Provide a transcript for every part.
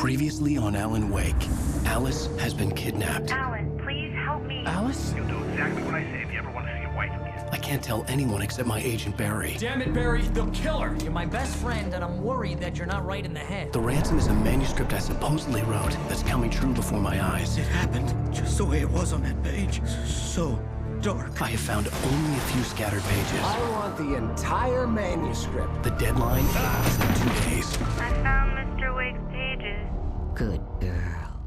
Previously on Alan Wake, Alice has been kidnapped. Alan, please help me. Alice? You'll do exactly what I say if you ever want to see your wife again. I can't tell anyone except my agent Barry. Damn it, Barry, they'll kill her! You're my best friend, and I'm worried that you're not right in the head. The ransom is a manuscript I supposedly wrote that's coming true before my eyes. It happened just the way it was on that page. So dark. I have found only a few scattered pages. I want the entire manuscript. The deadline is in 2 days. I found Mr. Wake's pages. Good girl.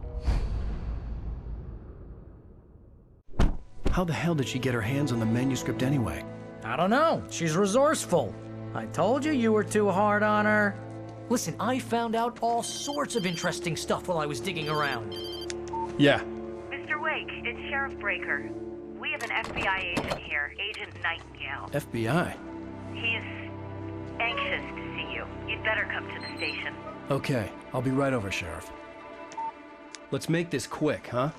How the hell did she get her hands on the manuscript anyway? I don't know. She's resourceful. I told you you were too hard on her. Listen, I found out all sorts of interesting stuff while I was digging around. Yeah. Mr. Wake, it's Sheriff Breaker. We have an FBI agent here, Agent Nightingale. FBI? He's anxious to see you. You'd better come to the station. Okay, I'll be right over, Sheriff. Let's make this quick, huh?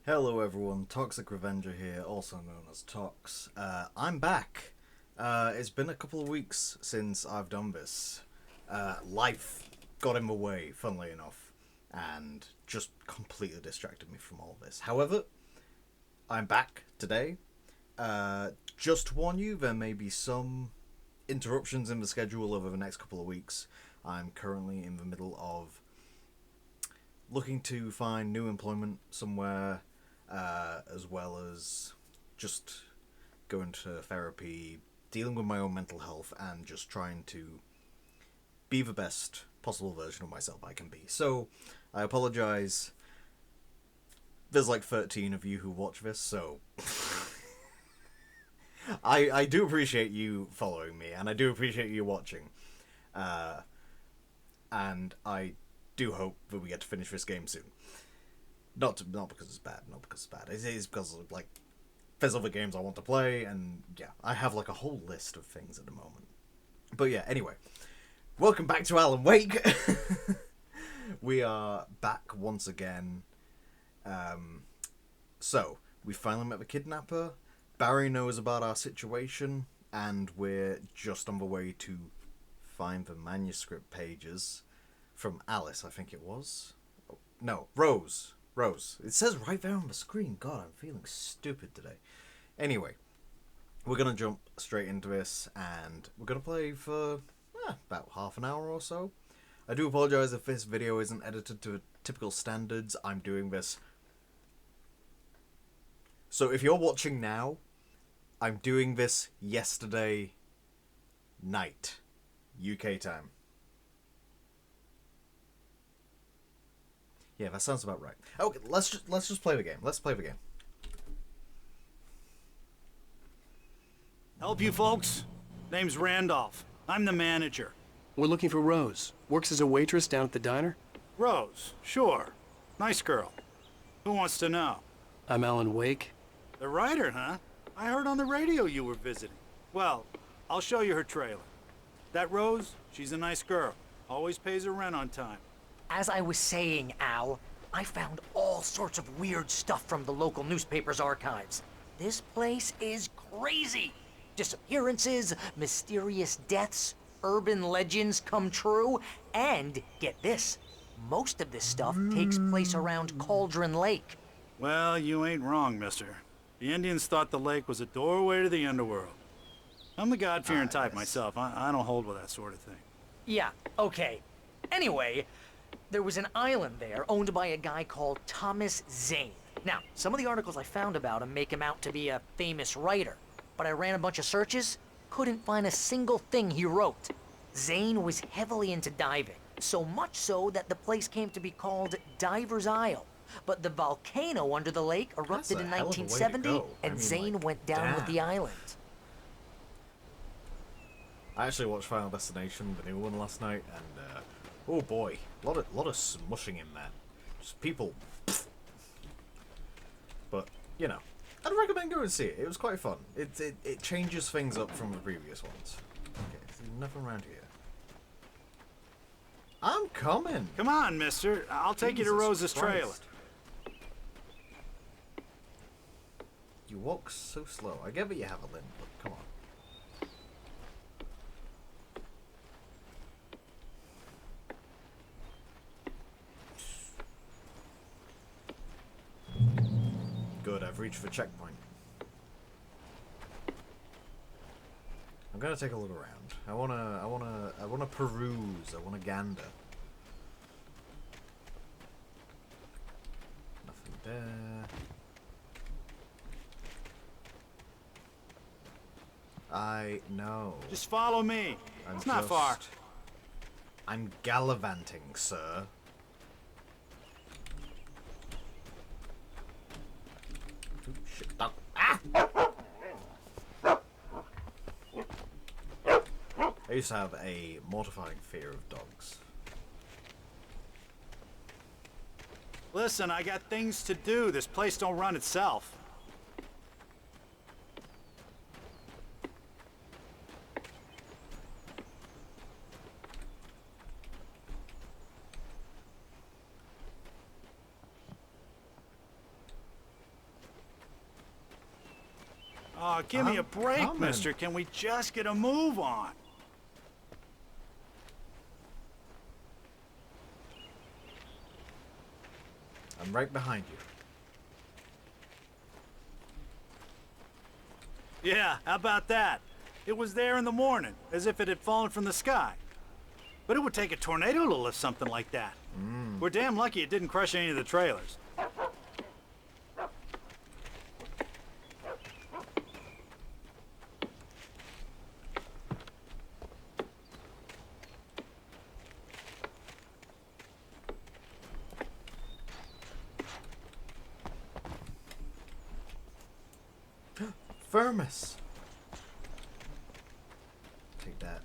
Hello everyone, Toxic Revenger here, also known as Tox. I'm back. It's been a couple of weeks since I've done this. Life got in the way, funnily enough, and just completely distracted me from all this. However, I'm back today. Just to warn you, there may be some interruptions in the schedule over the next couple of weeks. I'm currently in the middle of looking to find new employment somewhere, as well as just going to therapy, dealing with my own mental health, and just trying to be the best possible version of myself I can be. So, I apologize. There's like 13 of you who watch this, so I do appreciate you following me, and I do appreciate you watching. And I do hope that we get to finish this game soon. Not because it's bad, It is because, like, there's other games I want to play, and yeah, I have like a whole list of things at the moment. But yeah, anyway, welcome back to Alan Wake. We are back once again. So, we finally met the kidnapper. Barry knows about our situation, and we're just on the way to find the manuscript pages from Alice, I think it was. Oh, no, Rose. It says right there on the screen. God, I'm feeling stupid today. Anyway, we're going to jump straight into this, and we're going to play for about half an hour or so. I do apologize if this video isn't edited to typical standards. I'm doing this. So if you're watching now, I'm doing this yesterday night, UK time. Yeah, that sounds about right. Okay, let's just play the game. Let's play the game. Help you folks? Name's Randolph. I'm the manager. We're looking for Rose. Works as a waitress down at the diner. Rose, sure. Nice girl. Who wants to know? I'm Alan Wake. The writer, huh? I heard on the radio you were visiting. Well, I'll show you her trailer. That Rose, she's a nice girl. Always pays her rent on time. As I was saying, Al, I found all sorts of weird stuff from the local newspaper's archives. This place is crazy. Disappearances, mysterious deaths, urban legends come true, and get this, most of this stuff takes place around Cauldron Lake. Well, you ain't wrong, mister. The Indians thought the lake was a doorway to the underworld. I'm the God-fearing type myself. I don't hold with that sort of thing. Yeah, okay. Anyway, there was an island there owned by a guy called Thomas Zane. Now, some of the articles I found about him make him out to be a famous writer, but I ran a bunch of searches, couldn't find a single thing he wrote. Zane was heavily into diving, so much so that the place came to be called Diver's Isle. But the volcano under the lake erupted in 1970, and Zane went down with the island. I actually watched Final Destination, the new one, last night, and oh boy, a lot of smushing in there. Just people. But you know, I'd recommend going and see it. It was quite fun. It changes things up from the previous ones. Okay, there's nothing around here. I'm coming. Come on, mister. I'll take you to Rose's trailer. You walk so slow. I get that you have a limp, but come on. Good, I've reached the checkpoint. I'm gonna take a look around. I wanna peruse. I wanna gander. Nothing there. I know. Just follow me. It's not far. I'm gallivanting, sir. Oh, shit. Ah! I used to have a mortifying fear of dogs. Listen, I got things to do. This place don't run itself. Oh, give me a break, mister. Can we just get a move on? I'm right behind you. Yeah, how about that? It was there in the morning, as if it had fallen from the sky. But it would take a tornado to lift something like that. We're damn lucky it didn't crush any of the trailers. Vermis. Take that.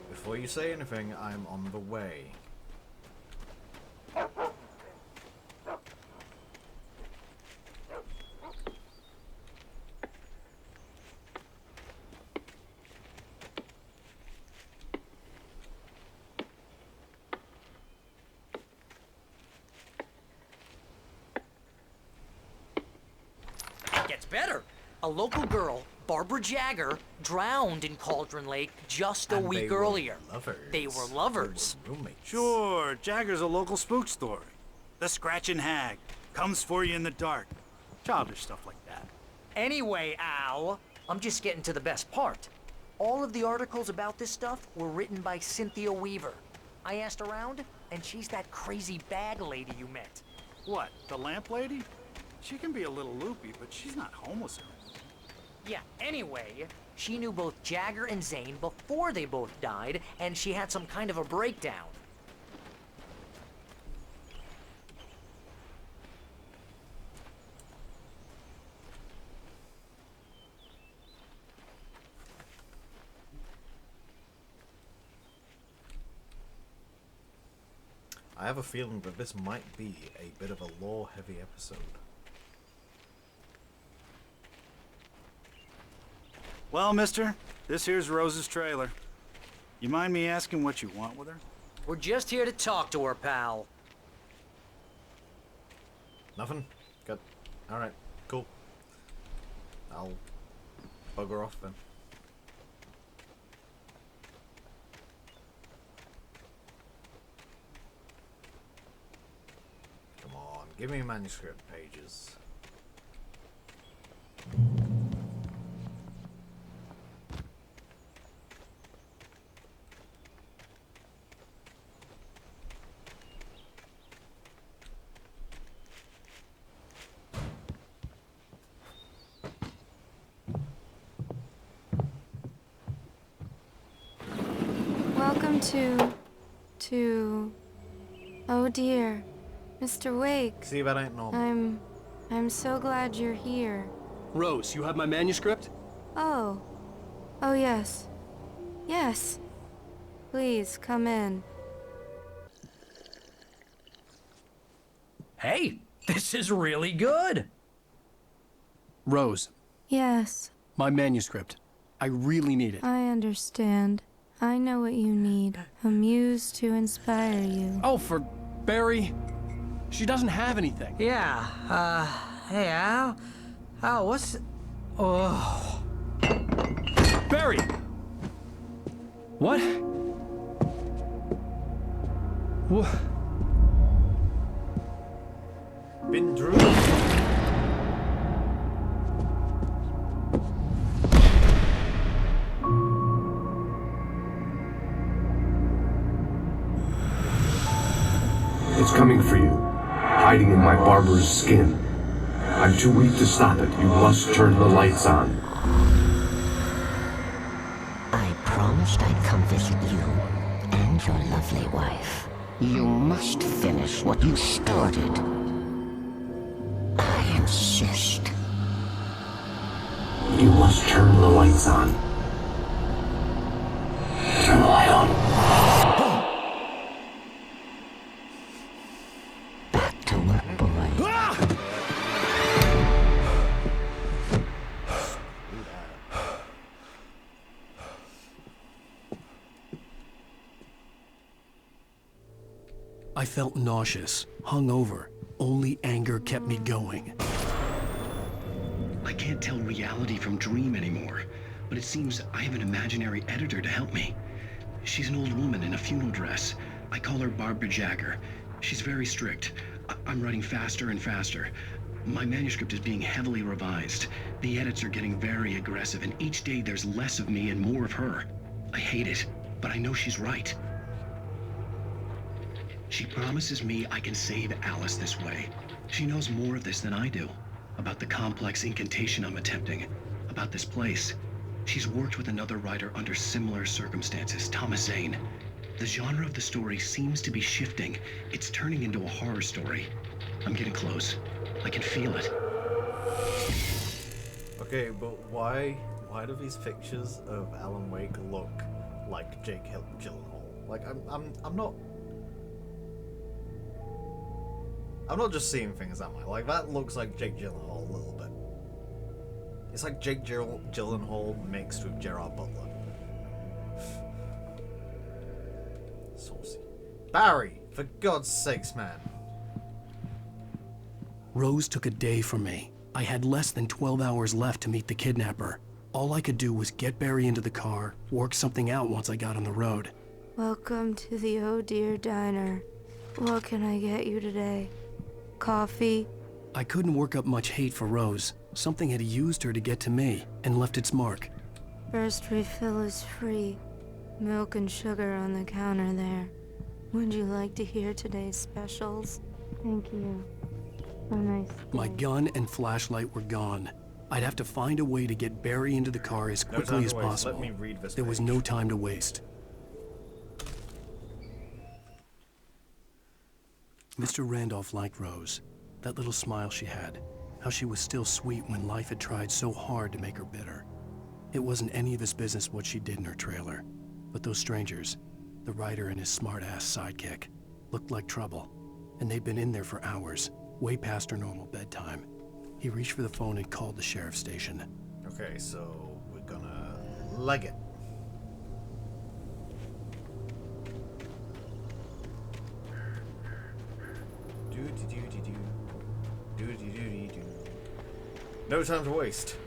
Before you say anything, I'm on the way. Gets better. A local girl, Barbara Jagger, drowned in Cauldron Lake just a week earlier. They were lovers. They were roommates. Sure, Jagger's a local spook story. The Scratching Hag comes for you in the dark. Childish stuff like that. Anyway, Al, I'm just getting to the best part. All of the articles about this stuff were written by Cynthia Weaver. I asked around, and she's that crazy bag lady you met. What, the lamp lady? She can be a little loopy, but she's not homeless or anything. Yeah, anyway, she knew both Jagger and Zane before they both died, and she had some kind of a breakdown. I have a feeling that this might be a bit of a lore-heavy episode. Well, mister, this here's Rose's trailer. You mind me asking what you want with her? We're just here to talk to her, pal. Nothing? Good. Alright, cool. I'll bugger off then. Come on, give me manuscript pages. Welcome to... Oh dear, Mr. Wake. See, that ain't normal. I'm so glad you're here. Rose, you have my manuscript? Oh. Oh yes. Yes. Please, come in. Hey, this is really good. Rose, Yes. My manuscript. I really need it. I understand. I know what you need. A muse to inspire you. Oh, for Barry. She doesn't have anything. Yeah, hey, Al? Al, what's... Oh... Barry! What? What? Been Drew. It's coming for you, hiding in my barber's skin. I'm too weak to stop it. You must turn the lights on. I promised I'd come visit you and your lovely wife. You must finish what you started. I insist. You must turn the lights on. Turn the light on. Back to work, boy. I felt nauseous, hungover. Only anger kept me going. I can't tell reality from dream anymore, but it seems I have an imaginary editor to help me. She's an old woman in a funeral dress. I call her Barbara Jagger. She's very strict. I'm writing faster and faster. My manuscript is being heavily revised. The edits are getting very aggressive, and each day there's less of me and more of her. I hate it, but I know she's right. She promises me I can save Alice this way. She knows more of this than I do. About the complex incantation I'm attempting. About this place. She's worked with another writer under similar circumstances, Thomas Zane. The genre of the story seems to be shifting. It's turning into a horror story. I'm getting close. I can feel it. Okay, but why do these pictures of Alan Wake look like Jake Gyllenhaal? Like, I'm not just seeing things, am I? Like, that looks like Jake Gyllenhaal a little bit. It's like Jake Gyllenhaal mixed with Gerard Butler. Saucy. Barry, for God's sakes, man. Rose took a day from me. I had less than 12 hours left to meet the kidnapper. All I could do was get Barry into the car, work something out once I got on the road. Welcome to the Oh Dear Diner. What can I get you today? Coffee? I couldn't work up much hate for Rose. Something had used her to get to me, and left its mark. First refill is free. Milk and sugar on the counter there. Would you like to hear today's specials? Thank you. A nice day. My gun and flashlight were gone. I'd have to find a way to get Barry into the car as quickly as possible. Let me read this There was page. no time to waste. Mr. Randolph liked Rose. That little smile she had. How she was still sweet when life had tried so hard to make her bitter. It wasn't any of his business what she did in her trailer. But those strangers, the writer and his smart-ass sidekick, looked like trouble. And they'd been in there for hours, way past her normal bedtime. He reached for the phone and called the sheriff's station. Okay, so we're gonna leg it. No time to waste.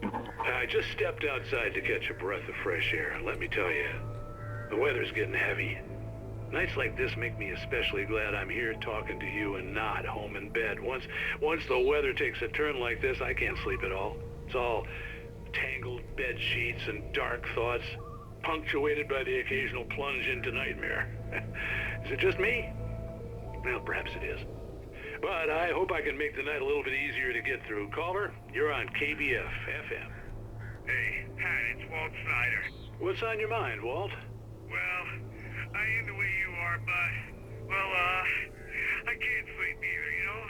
I just stepped outside to catch a breath of fresh air. Let me tell you, the weather's getting heavy. Nights like this make me especially glad I'm here talking to you and not home in bed. Once the weather takes a turn like this, I can't sleep at all. It's all tangled bed sheets and dark thoughts, punctuated by the occasional plunge into nightmare. Is it just me? Well, perhaps it is. But I hope I can make the night a little bit easier to get through. Caller, you're on KBF FM. Hey, Pat, it's Walt Snyder. What's on your mind, Walt? Well, I am the way you are, but, well, I can't sleep either, you know?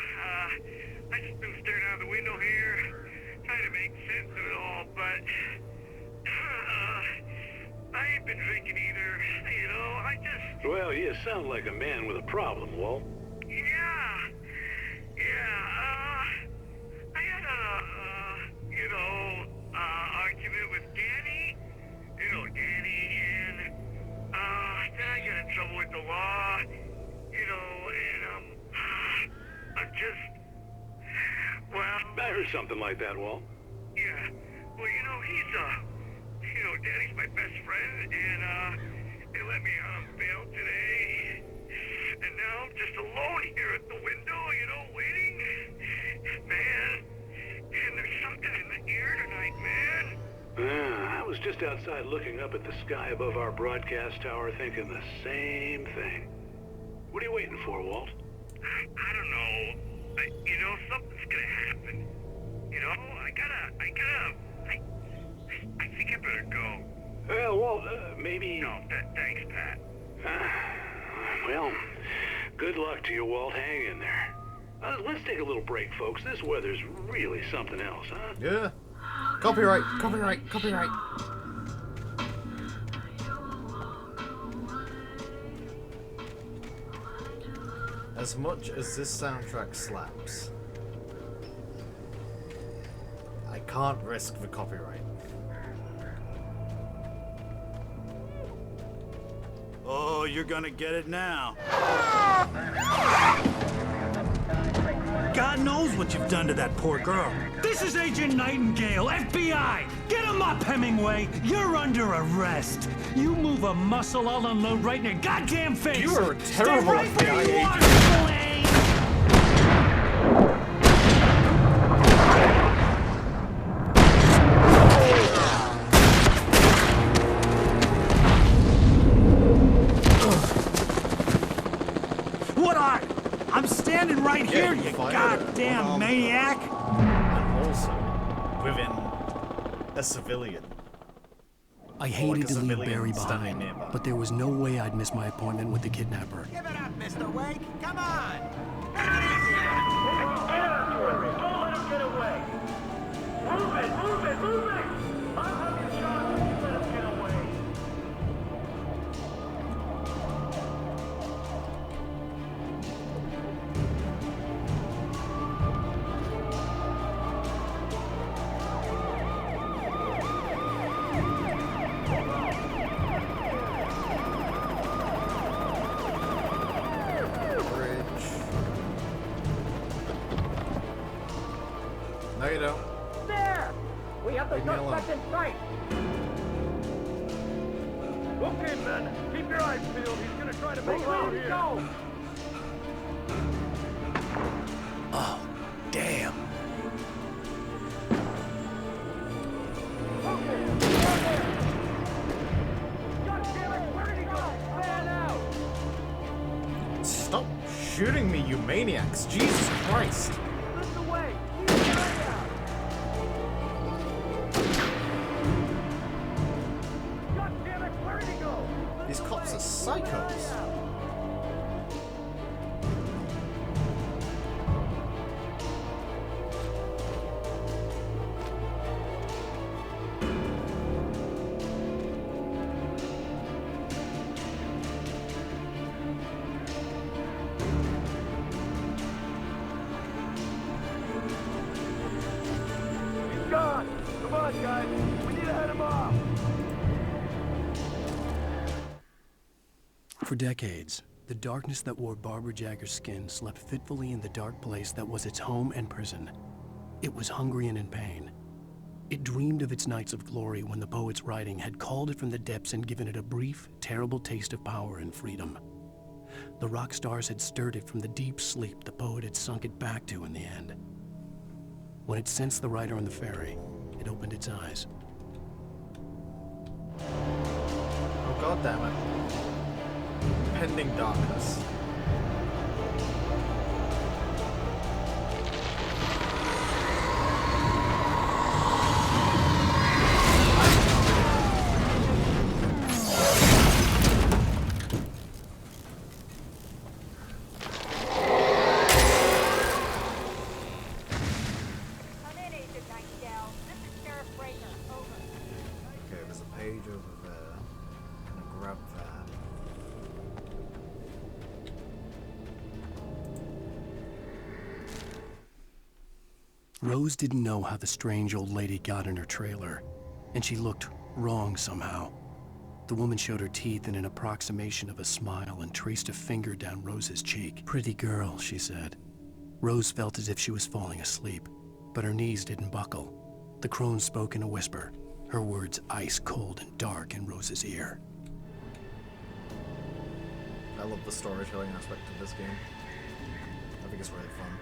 I just been staring out the window here, trying to make sense of it all, but, I ain't been drinking either, you know? Well, you sound like a man with a problem, Walt. I had a something like that, Walt. Yeah. Well, Danny's my best friend, and, they let me out on bail today. And now I'm just alone here at the window, waiting. Man, and there's something in the air tonight, man. I was just outside looking up at the sky above our broadcast tower thinking the same thing. What are you waiting for, Walt? I don't know. Something's gonna happen. I think I better go. Well, Walt, maybe... No, thanks, Pat. Well, good luck to you, Walt. Hang in there. Let's take a little break, folks. This weather's really something else, huh? Yeah. Copyright, copyright, copyright. As much as this soundtrack slaps, I can't risk the copyright. Oh, you're gonna get it now. God knows what you've done to that poor girl. This is Agent Nightingale, FBI! Get him up, Hemingway! You're under arrest! You move a muscle, I'll unload right in your goddamn face! You are a terrible Stay right FBI where you are, agent. Blaine! What are? I'm standing right here, you fired goddamn maniac! And also, within a civilian. I Or hated like a to leave civilian Barry standing behind, nearby. but there was no way I'd miss my appointment with the kidnapper. Give it up, Mr. Wake. Come on. Don't let him get away. Move it! I'll have you shot if you let him get away. No, you don't. There! We have the Leave me alone. suspect in sight! Okay, men, keep your eyes peeled. He's gonna try to make it out here. Go! Oh, damn. Okay, down there! God damn it, where did he go? Man out! Stop shooting me, you maniacs! Jesus Christ! Lift the way! Keep your eye out! God damn it, where did he go? These cops are psychos. He's gone! Come on, guys! We need to head him off! For decades, the darkness that wore Barbara Jagger's skin slept fitfully in the dark place that was its home and prison. It was hungry and in pain. It dreamed of its nights of glory when the poet's writing had called it from the depths and given it a brief, terrible taste of power and freedom. The rock stars had stirred it from the deep sleep the poet had sunk it back to in the end. When it sensed the rider on the ferry, it opened its eyes. Oh, God damn it. Pending darkness. Come in, Agent Nightingale. This is Sheriff Breaker. Over. Okay, there's a page over there. I'm gonna grab that. Rose didn't know how the strange old lady got in her trailer, and she looked wrong somehow. The woman showed her teeth in an approximation of a smile and traced a finger down Rose's cheek. "Pretty girl," she said. Rose felt as if she was falling asleep, but her knees didn't buckle. The crone spoke in a whisper, her words ice cold and dark in Rose's ear. I love the storytelling aspect of this game. I think it's really fun.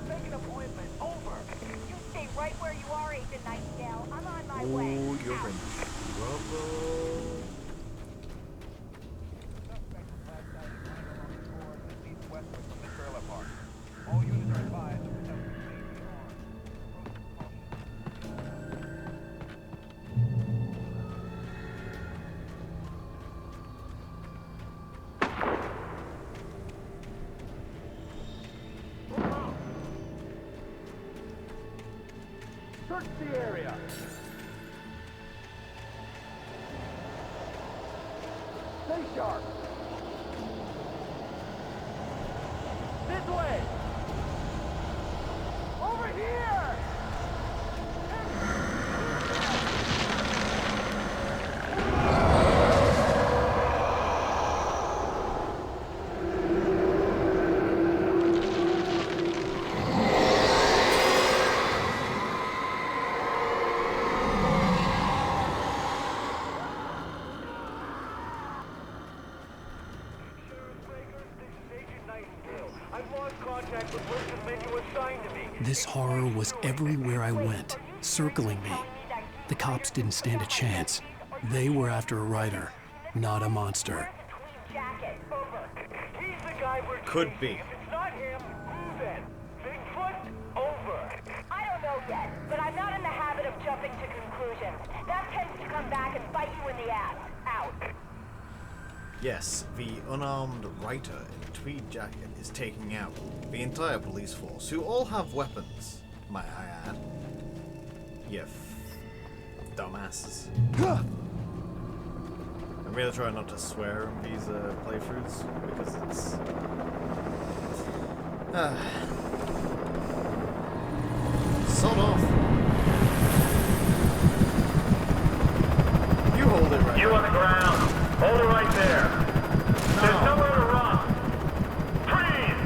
Make an appointment. Over. You stay right where you are, Agent Nightingale. I'm on my way. Oh, you're in trouble. All units are advised to protect search the area. Stay sharp. This way. Over here. This horror was everywhere I went, circling me. The cops didn't stand a chance. They were after a writer, not a monster. Could be. If it's not him, who then? Bigfoot? Over. I don't know yet, but I'm not in the habit of jumping to conclusions. That tends to come back and bite you in the ass. Out. Yes, the unarmed writer in a tweed jacket is taking out the entire police force, who all have weapons, might I add. You dumbasses. I'm really trying not to swear in these playthroughs, because it's... sod off. You hold it right. You on the ground. Hold it right there. There's nowhere to run. Freeze!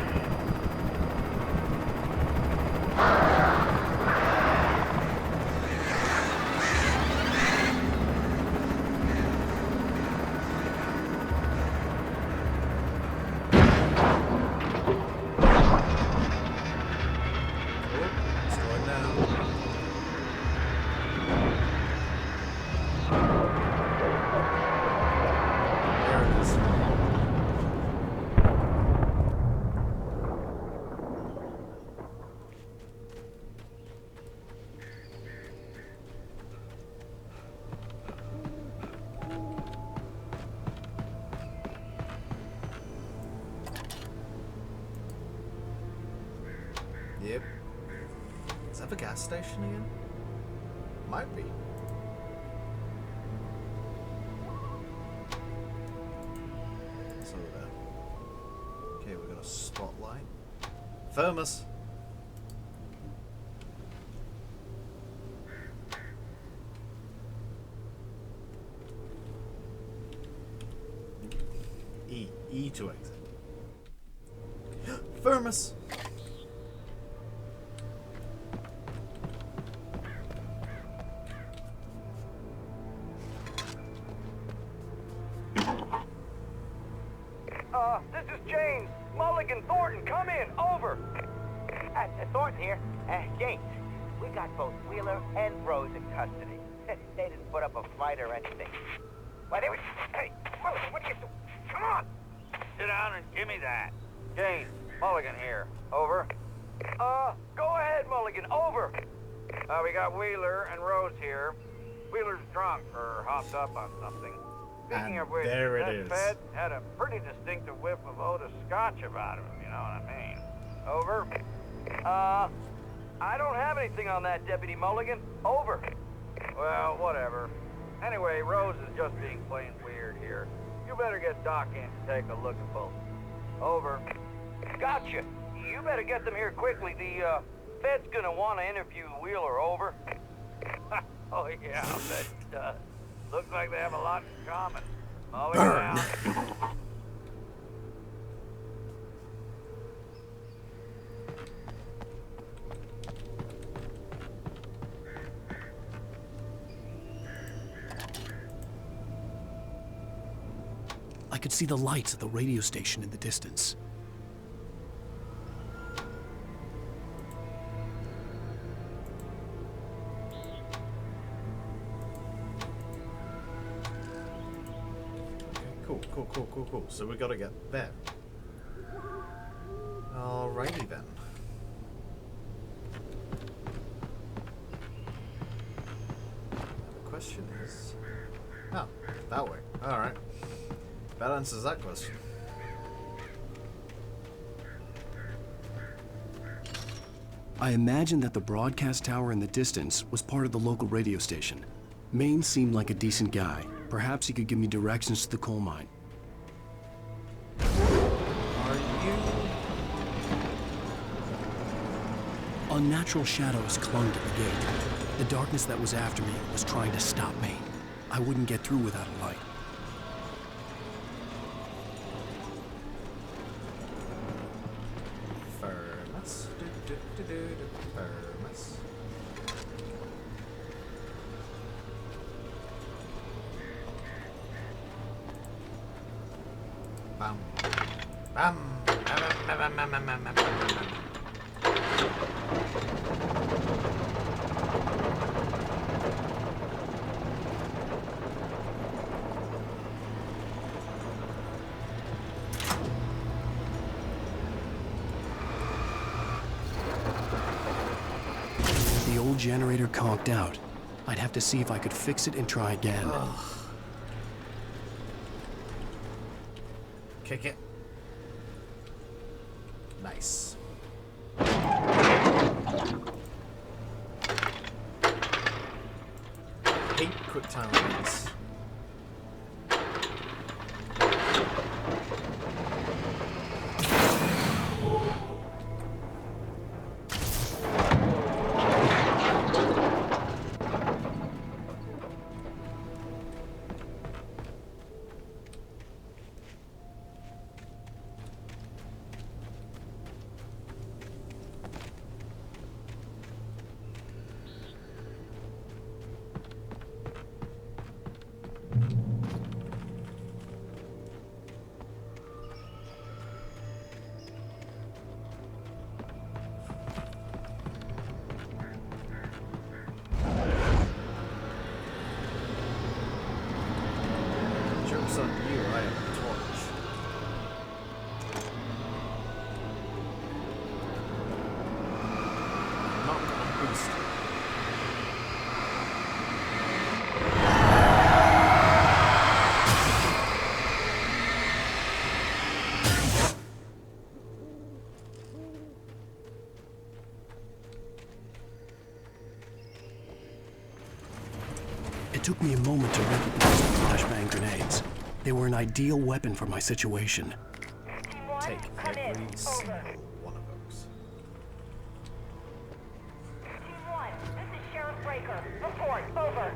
It's going down. There it is. Yep. Is that the gas station again? Might be. So okay, we got a spotlight. Thermos. E to exit. Thermos. This is James. Mulligan Thornton, come in. Over. Thornton here. James, we got both Wheeler and Rose in custody. They didn't put up a fight or anything. Why, they were... Hey, Mulligan, what are you doing? Come on! Sit down and give me that. James, Mulligan here. Over. Go ahead, Mulligan. Over. We got Wheeler and Rose here. Wheeler's drunk or hopped up on something. Speaking And of which, there it that is. Fed had a pretty distinctive whiff of Otis Scotch about him, if you know what I mean. Over. I don't have anything on that, Deputy Mulligan. Over. Well, whatever. Anyway, Rose is just being plain weird here. You better get Doc in to take a look at both. Over. Gotcha. You better get them here quickly. The, Fed's gonna want to interview Wheeler. Over. Oh, yeah, I'll bet he does. Looks like they have a lot in common. Mulligan out. could see the lights of the radio station in the distance. Cool. So we gotta get there. Alrighty then. The question is... Oh, that way. Alright. That answers that question. I imagined that the broadcast tower in the distance was part of the local radio station. Maine seemed like a decent guy. Perhaps he could give me directions to the coal mine. Are you... Unnatural shadows clung to the gate. The darkness that was after me was trying to stop me. I wouldn't get through without a light. Furnace. Furnace. Bam. Bam. The old generator conked out. I'd have to see if I could fix it and try again. Ugh. Kick it. Nice. Hate quick time events. Joke's on you, I have a torch. Not gonna boost it. It took me a moment to recognize the flashbang grenades. They were an ideal weapon for my situation. Take every single one of those. Team 1, this is Sheriff Breaker. Report, over.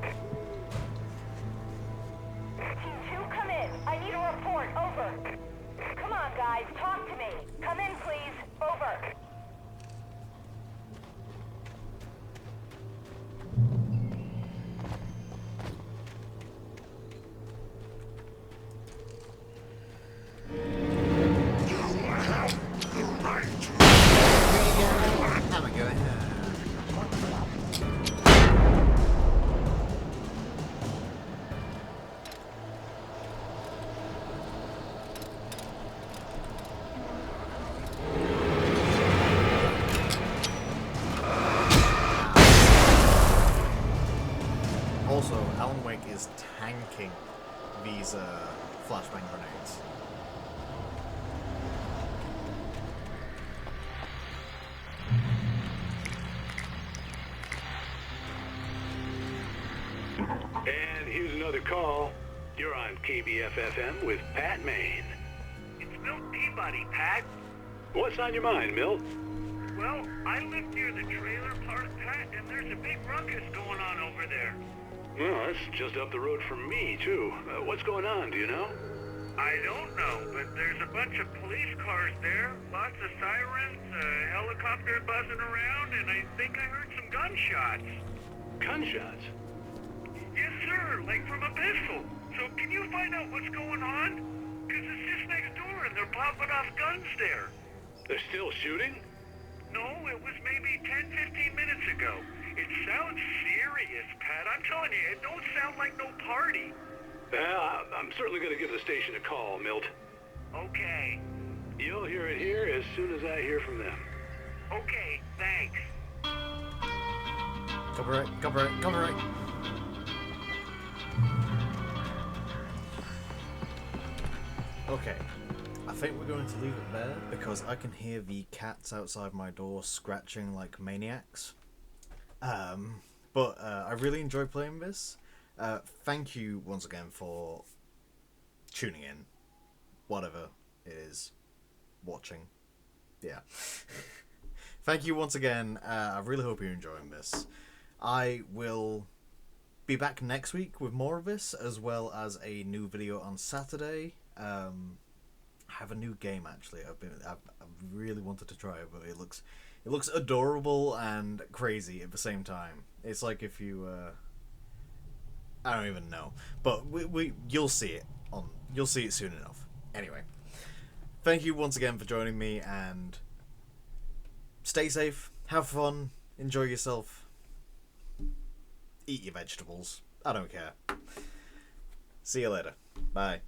Team 2, come in. I need a report, over. Come on, guys, talk to me. Come in, please. Over. Have a go ahead. Also, Alan Wake is tanking these flashbang grenades. And here's another call. You're on KBFFM with Pat Maine. It's Milt Peabody, Pat. What's on your mind, Milt? Well, I live near the trailer park, Pat, and there's a big ruckus going on over there. Well, that's just up the road from me, too. What's going on, do you know? I don't know, but there's a bunch of police cars there, lots of sirens, a helicopter buzzing around, and I think I heard some gunshots. Gunshots? Yes, sir, like from a pistol. So can you find out what's going on? 'Cause it's just next door and they're popping off guns there. They're still shooting? No, it was maybe 10, 15 minutes ago. It sounds serious, Pat. I'm telling you, it don't sound like no party. Well, I'm certainly going to give the station a call, Milt. Okay. You'll hear it here as soon as I hear from them. Okay, thanks. Copyright. Okay, I think we're going to leave it there because I can hear the cats outside my door scratching like maniacs. But I really enjoy playing this. Thank you once again for tuning in, whatever it is, watching. Yeah. Thank you once again. I really hope you're enjoying this. I will be back next week with more of this, as well as a new video on Saturday. I have a new game actually. I've really wanted to try it, but it looks adorable and crazy at the same time. It's like if you I don't even know, but you'll see it soon enough. Anyway, thank you once again for joining me, and stay safe, have fun, enjoy yourself, eat your vegetables. I don't care. See you later. Bye.